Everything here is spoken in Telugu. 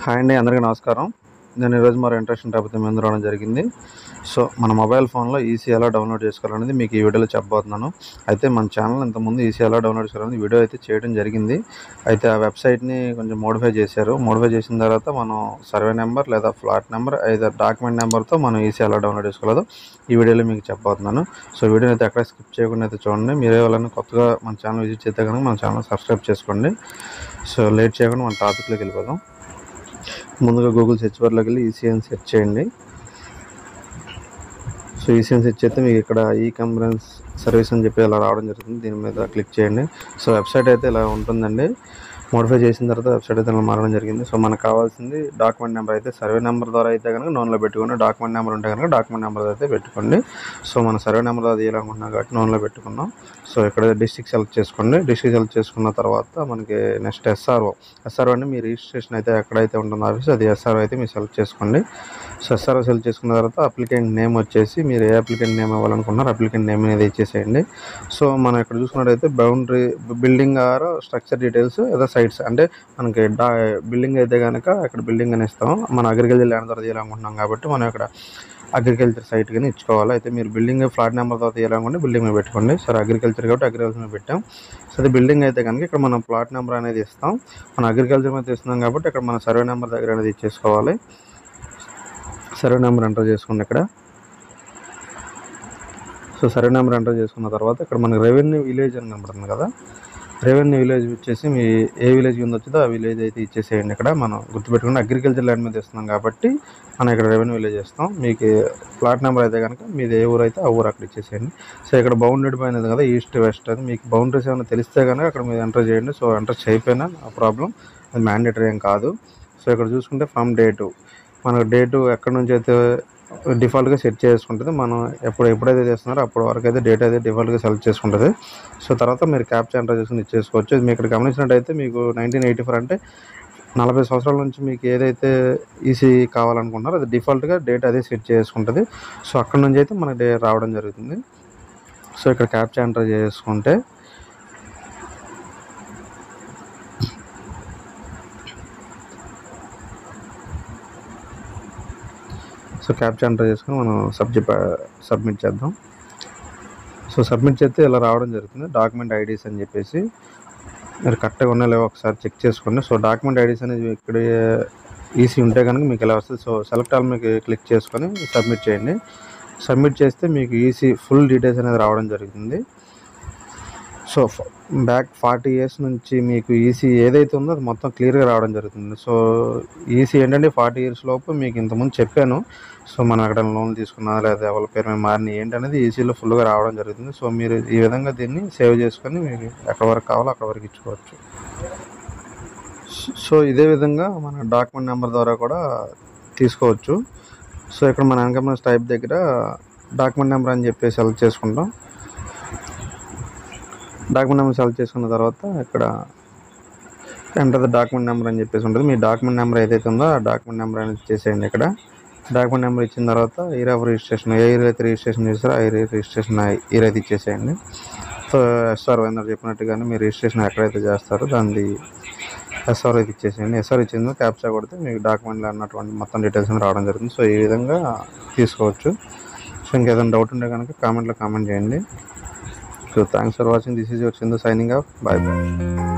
హాయ్ అండి, అందరికీ నమస్కారం. నేను ఈరోజు మరో ఇంట్రెస్టింగ్ టాపిక్ మీ ముందు రావడం జరిగింది. సో మన మొబైల్ ఫోన్లో ఈసీ ఎలా డౌన్లోడ్ చేసుకోవాలనేది మీకు ఈ వీడియోలో చెప్పబోతున్నాను. అయితే మన ఛానల్ ఇంతకుముందు ఈసీ ఎలా డౌన్లోడ్ చేసుకోవాలనేది వీడియో అయితే చేయడం జరిగింది. అయితే ఆ వెబ్సైట్ని కొంచెం మోడిఫై చేశారు. మోడిఫై చేసిన తర్వాత మనం సర్వే నెంబర్ లేదా ఫ్లాట్ నెంబర్ లేదా డాక్యుమెంట్ నెంబర్తో మనం ఈసీ ఎలా డౌన్లోడ్ చేసుకోవాలో ఈ వీడియోలో మీకు చెప్పబోతున్నాను. సో వీడియోని అయితే ఎక్కడ స్కిప్ చేయకుండా అయితే చూడండి. మీరే వాళ్ళని కొత్తగా మన ఛానల్ విజిట్ చేస్తే కనుక మన ఛానల్ సబ్స్క్రైబ్ చేసుకోండి. సో లేట్ చేయకుండా మన టాపిక్లోకి వెళ్ళిపోదాం. ముందుగా గూగుల్ సెర్చ్ బార్లోకి వెళ్ళి ఈసీఎన్ సెర్చ్ చేయండి. సో ఈసీఎన్ సెర్చ్ చేస్తే మీకు ఇక్కడ ఈ కంప్లైంట్స్ సర్వీస్ అని చెప్పి ఇలా రావడం జరుగుతుంది. దీని మీద క్లిక్ చేయండి. సో వెబ్సైట్ అయితే ఇలా ఉంటుందండి. మోడిఫై చేసిన తర్వాత వెబ్సైట్ అయితే ఇలా మారడం జరిగింది. సో మనకు కావాల్సింది డాక్యుమెంట్ నెంబర్. అయితే సర్వే నెంబర్ ద్వారా అయితే కనుక నోన్లో పెట్టుకోండి. డాక్యుమెంట్ నెంబర్ ఉంటే కనుక డాక్యుమెంట్ నెంబర్ అయితే పెట్టుకోండి. సో మన సర్వే నెంబర్ అది తీయాలనుకుంటున్నాం కాబట్టి నోన్లో పెట్టుకున్నాం. సో ఇక్కడ డిస్ట్రిక్ట్ సెలెక్ట్ చేసుకోండి. డిస్ట్రిక్ట్ సెలెక్ట్ చేసుకున్న తర్వాత మనకి నెక్స్ట్ ఎస్ఆర్ఓ అంటే మీ రిజిస్ట్రేషన్ అయితే ఎక్కడైతే ఉంటుందో ఆఫీస్ అది ఎస్ఆర్ఓ అయితే మీరు సెలెక్ట్ చేసుకోండి. సో ఎస్ఆర్ఓ సెలెక్ట్ చేసుకున్న తర్వాత అప్లికెంట్ నేమ్ వచ్చేసి మీరు ఏ అప్లికెంట్ నేమ్ ఇవ్వాలనుకుంటున్నారో అప్లికెంట్ నేమ్ అనేది ఇచ్చేసేయండి. సో మనం ఇక్కడ చూసుకున్నట్టయితే boundary building or structure details ఏదో సైట్స్ అంటే మనకి బిల్డింగ్ అయితే కనుక ఇక్కడ బిల్డింగ్ అని ఇస్తాం. మన అగ్రికల్చర్ ల్యాండ్ ద్వారా తీయాలనుకుంటున్నాం కాబట్టి మనం ఇక్కడ అగ్రికల్చర్ సైట్ కానీ ఇచ్చుకోవాలి. అయితే మీరు బిల్డింగ్ ఫ్లాట్ నెంబర్ ద్వారా తీయాలనుకుంటే బిల్డింగ్ మీద పెట్టుకోండి. సరే అగ్రికల్చర్ కాబట్టి అగ్రికల్చర్ మీద పెట్టాం. సో అది బిల్డింగ్ అయితే కనుక ఇక్కడ మనం ప్లాట్ నెంబర్ అనేది ఇస్తాం. మనం అగ్రికల్చర్ మీద ఇస్తున్నాం కాబట్టి ఇక్కడ మన సర్వే నెంబర్ దగ్గర అనేది ఇచ్చేసుకోవాలి. సర్వే నెంబర్ ఎంటర్ చేసుకోండి ఇక్కడ. సో సర్వే నెంబర్ ఎంటర్ చేసుకున్న తర్వాత ఇక్కడ మనకి రెవెన్యూ విలేజ్ అని కనబడుతుంది కదా. రెవెన్యూ విలేజ్ వచ్చేసి మీ ఏ విలేజ్ కింద వచ్చిందో ఆ విలేజ్ అయితే ఇచ్చేసేయండి. ఇక్కడ మనం గుర్తుపెట్టుకుని అగ్రికల్చర్ ల్యాండ్ మీద ఇస్తున్నాం కాబట్టి మనం ఇక్కడ రెవెన్యూ విలేజ్ ఇస్తాం. మీకు ప్లాట్ నెంబర్ అయితే కనుక మీది ఏ ఊరు అయితే ఆ ఊరు అక్కడ ఇచ్చేసేయండి. సో ఇక్కడ బౌండరీ పైన కదా ఈస్ట్ వెస్ట్ అది మీకు బౌండరీస్ ఏమైనా తెలిస్తే కనుక అక్కడ మీరు ఎంటర్ చేయండి. సో ఎంటర్ చేయకపోయినా ఆ ప్రాబ్లం, అది మ్యాండేటరీ ఏం కాదు. సో ఇక్కడ చూసుకుంటే ఫ్రమ్ డేటు మనకు డేటు ఎక్కడి నుంచి అయితే డిఫాల్ట్గా సెట్ చేసుకుంటుంది. మనం ఎప్పుడైతే చేస్తున్నారో అప్పటి వరకు అయితే డేట్ అయితే డిఫాల్ట్గా సెలెక్ట్ చేసుకుంటుంది. సో తర్వాత మీరు క్యాప్చా ఎంటర్ చేసుకుని ఇచ్చేసుకోవచ్చు. ఇది మీకు ఇక్కడ గమనించినట్టయితే మీకు 1984 అంటే 40 సంవత్సరాల నుంచి మీకు ఏదైతే ఈసీ కావాలనుకుంటున్నారో అది డిఫాల్ట్గా డేట్ అదే సెట్ చేసుకుంటుంది. సో అక్కడ నుంచి అయితే మనకి రావడం జరుగుతుంది. సో ఇక్కడ క్యాప్చా ఎంటర్ చేసుకుంటే సో క్యాప్చా ఎంటర్ చేసుకుని మనం సబ్మిట్ చేద్దాం. సో సబ్మిట్ చేస్తే ఇలా రావడం జరుగుతుంది. డాక్యుమెంట్ ఐడీస్ అని చెప్పేసి మీరు కరెక్ట్గా ఉన్నా లేవో ఒకసారి చెక్ చేసుకోండి. సో డాక్యుమెంట్ ఐడీస్ అనేది ఇక్కడ ఈసీ ఉంటే కనుక మీకు ఇలా వస్తుంది. సో సెలెక్ట్ ఆల్ మీకు క్లిక్ చేసుకొని సబ్మిట్ చేయండి. సబ్మిట్ చేస్తే మీకు ఈసీ ఫుల్ డీటెయిల్స్ అనేది రావడం జరుగుతుంది. సో బ్యాక్ 40 years నుంచి మీకు ఈసీ ఏదైతే ఉందో అది మొత్తం క్లియర్గా రావడం జరుగుతుంది. సో ఈసీ ఏంటంటే 40 years లోపు మీకు ఇంతకుముందు చెప్పాను. సో మనం ఎక్కడ లోన్ తీసుకున్నా లేదా ఎవరి పేరు మీద మారిన ఏంటనేది ఈసీలో ఫుల్గా రావడం జరుగుతుంది. సో మీరు ఈ విధంగా దీన్ని సేవ్ చేసుకొని మీకు ఎక్కడి వరకు కావాలో అక్కడ వరకు ఇచ్చుకోవచ్చు. సో ఇదే విధంగా మన డాక్యుమెంట్ నెంబర్ ద్వారా కూడా తీసుకోవచ్చు. సో ఇక్కడ మన ఇన్కమ్ టైప్ దగ్గర డాక్యుమెంట్ నెంబర్ అని చెప్పి సెలెక్ట్ చేసుకుంటాం. డాక్యుమెంట్ నెంబర్ సెలెక్ట్ చేసుకున్న తర్వాత ఇక్కడ ఎంటర్ ద డాక్యుమెంట్ నెంబర్ అని చెప్పేసి ఉంటుంది. మీ డాక్యుమెంట్ నెంబర్ ఏదైతే ఉందో ఆ డాక్యుమెంట్ నెంబర్ అనేది ఇచ్చేసేయండి. ఇక్కడ డాక్యుమెంట్ నెంబర్ ఇచ్చిన తర్వాత year of registration A year అయితే రిజిస్ట్రేషన్ చేస్తారో ఆ రిజిస్ట్రేషన్ ఇయర్ అయితే ఇచ్చేసేయండి. సో ఎస్ఆర్ అందరు చెప్పినట్టుగానే మీరు రిజిస్ట్రేషన్ ఎక్కడైతే చేస్తారో దాన్ని ఎస్ఆర్ అయితే ఇచ్చేసేయండి. ఎస్ఆర్ ఇచ్చిందో క్యాప్చా కొడితే మీకు డాక్యుమెంట్లో అన్నటువంటి మొత్తం డీటెయిల్స్ రావడం జరుగుతుంది. సో ఈ విధంగా తీసుకోవచ్చు. సో ఇంకేదైనా డౌట్ ఉంటే కనుక కామెంట్లో కామెంట్ చేయండి. So thanks for watching. This is your Chindu signing off. Bye bye.